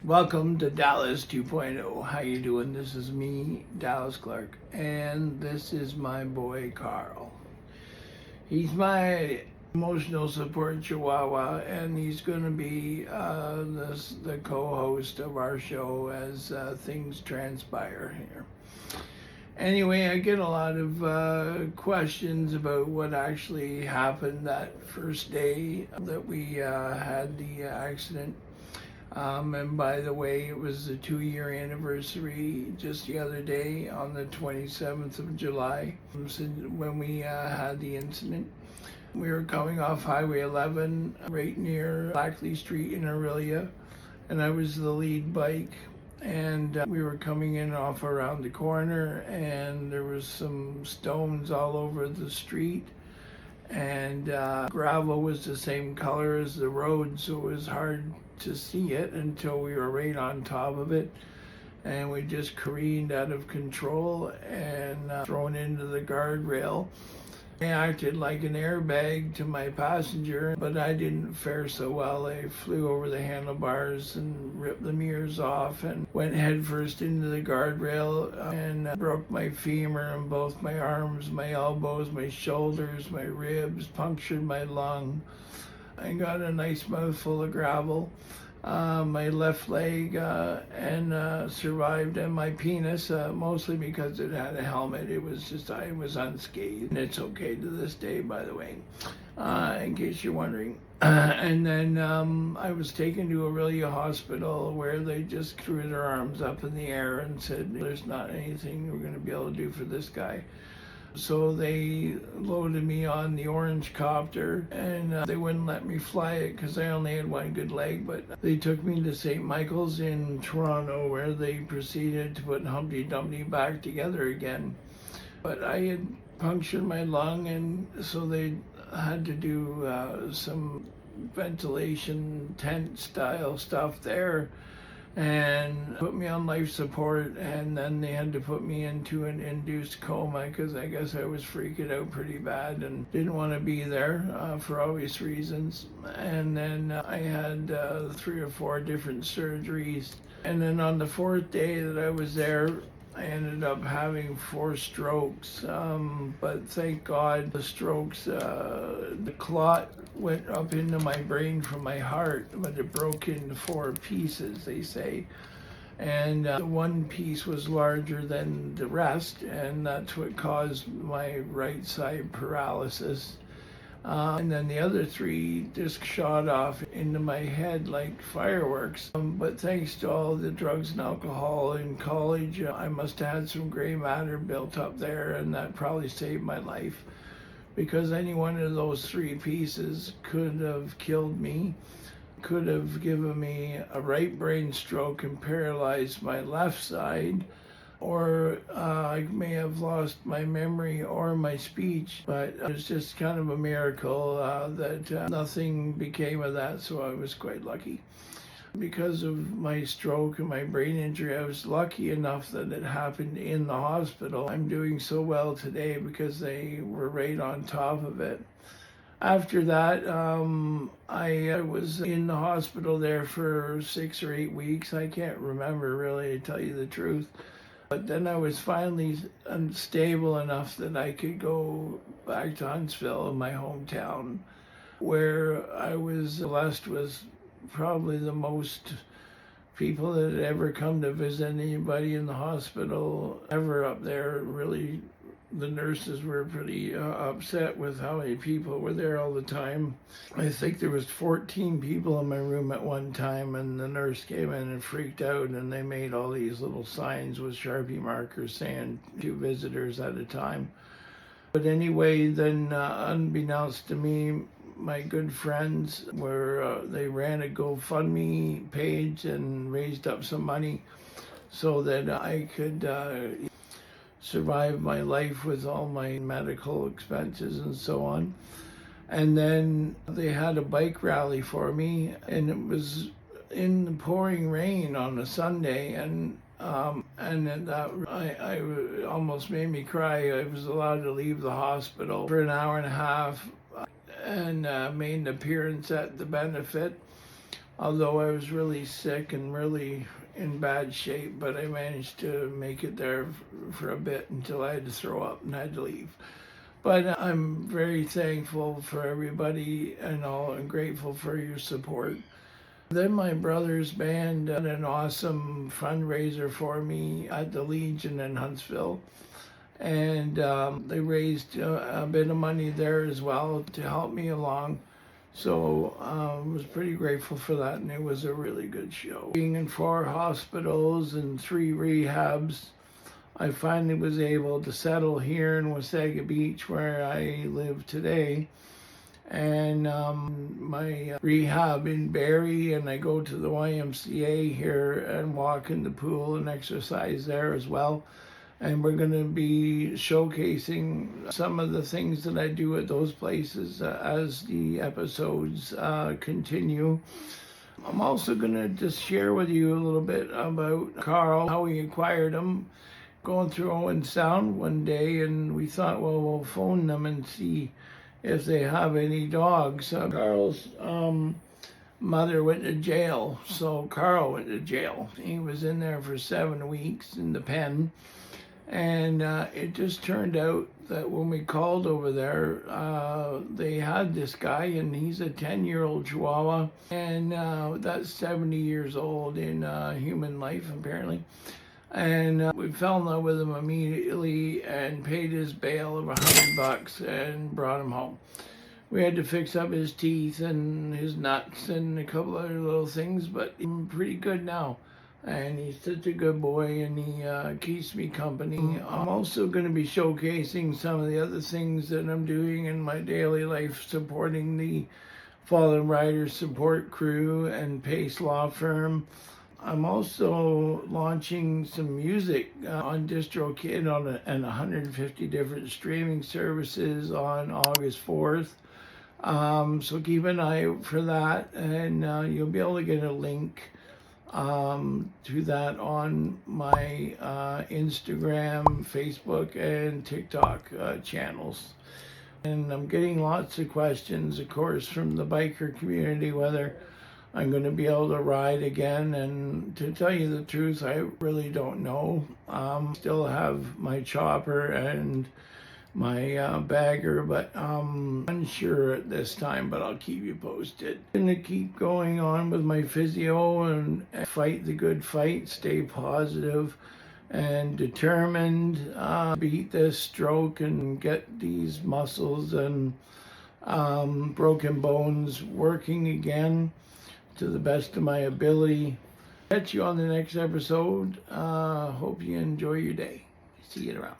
Welcome to Dallas 2.0. How you doing? This is me, Dallas Clark, and this is my boy Carl. He's my emotional support chihuahua, and he's going to be the co-host of our show as things transpire here. Anyway, I get a lot of questions about what actually happened that first day that we had the accident. And by the way, it was the 2-year anniversary just the other day on the 27th of July when we had the incident. We were coming off Highway 11 right near Blackley Street in Aurelia, and I was the lead bike. And we were coming in off around the corner, and there was some stones all over the street. And gravel was the same color as the road, so it was hard to see it until we were right on top of it, and we just careened out of control and thrown into the guardrail. I acted like an airbag to my passenger, but I didn't fare so well. I flew over the handlebars and ripped the mirrors off and went headfirst into the guardrail and broke my femur and both my arms, my elbows, my shoulders, my ribs, punctured my lung. I got a nice mouthful of gravel. My left leg and survived, and my penis, mostly because it had a helmet. It was just, I was unscathed, and it's okay to this day, by the way, in case you're wondering. And then I was taken to Aurelia Hospital, where they just threw their arms up in the air and said, there's not anything we're going to be able to do for this guy. So they loaded me on the orange copter, and they wouldn't let me fly it because I only had one good leg, but they took me to St. Michael's in Toronto, where they proceeded to put Humpty Dumpty back together again. But I had punctured my lung, and so they had to do some ventilation tent style stuff there and put me on life support, and then they had to put me into an induced coma because I guess I was freaking out pretty bad and didn't want to be there for obvious reasons. And then I had 3 or 4 different surgeries, and then on the 4th day that I was there, I ended up having 4 strokes, but thank God the strokes, the clot went up into my brain from my heart, but it broke into 4 pieces, they say. And the one piece was larger than the rest, and that's what caused my right side paralysis. And then the other 3 just shot off into my head like fireworks. But thanks to all the drugs and alcohol in college, I must have had some gray matter built up there, and that probably saved my life. Because any one of those 3 pieces could have killed me, could have given me a right brain stroke and paralyzed my left side, or I may have lost my memory or my speech, but it was just kind of a miracle that nothing became of that, so I was quite lucky. Because of my stroke and my brain injury, I was lucky enough that it happened in the hospital. I'm doing so well today because they were right on top of it. After that, I was in the hospital there for 6 or 8 weeks. I can't remember really, to tell you the truth. But then I was finally unstable enough that I could go back to Huntsville, my hometown, where I was blessed with probably the most people that had ever come to visit anybody in the hospital ever up there. Really, the nurses were pretty upset with how many people were there all the time. I think there was 14 people in my room at one time, and the nurse came in and freaked out, and they made all these little signs with Sharpie markers saying 2 visitors at a time. But anyway, then unbeknownst to me, my good friends they ran a GoFundMe page and raised up some money so that I could survive my life with all my medical expenses and so on. And then they had a bike rally for me, and it was in the pouring rain on a Sunday, and I almost made me cry. I was allowed to leave the hospital for an hour and a half and made an appearance at the benefit. although I was really sick and really in bad shape, but I managed to make it there for a bit until I had to throw up and had to leave. But I'm very thankful for everybody and all, and grateful for your support. Then my brother's band did an awesome fundraiser for me at the Legion in Huntsville. And they raised a bit of money there as well to help me along. So I was pretty grateful for that, and it was a really good show. Being in 4 hospitals and 3 rehabs, I finally was able to settle here in Wasaga Beach, where I live today. And my rehab in Barrie, and I go to the YMCA here and walk in the pool and exercise there as well. And we're going to be showcasing some of the things that I do at those places as the episodes continue. I'm also going to just share with you a little bit about Carl, how we acquired him. Going through Owen Sound one day, and we thought, well, we'll phone them and see if they have any dogs. Carl's mother went to jail, so Carl went to jail. He was in there for 7 weeks in the pen, and it just turned out that when we called over there, they had this guy, and he's a 10-year-old Chihuahua, and that's 70 years old in human life, apparently. And we fell in love with him immediately and paid his bail of $100 and brought him home. We had to fix up his teeth and his nuts and a couple other little things, but he's pretty good now. And he's such a good boy, and he keeps me company. I'm also going to be showcasing some of the other things that I'm doing in my daily life, supporting the Fallen Riders support crew and Pace Law Firm. I'm also launching some music on DistroKid and 150 different streaming services on August 4th. So keep an eye out for that, and you'll be able to get a link to that on my Instagram, Facebook, and TikTok channels. And I'm getting lots of questions, of course, from the biker community, whether I'm going to be able to ride again, and to tell you the truth, I really don't know. Still have my chopper and my bagger, but I'm unsure at this time, but I'll keep you posted. I'm going to keep going on with my physio and fight the good fight, stay positive and determined, beat this stroke and get these muscles and broken bones working again to the best of my ability. Catch you on the next episode. Hope you enjoy your day. See you around.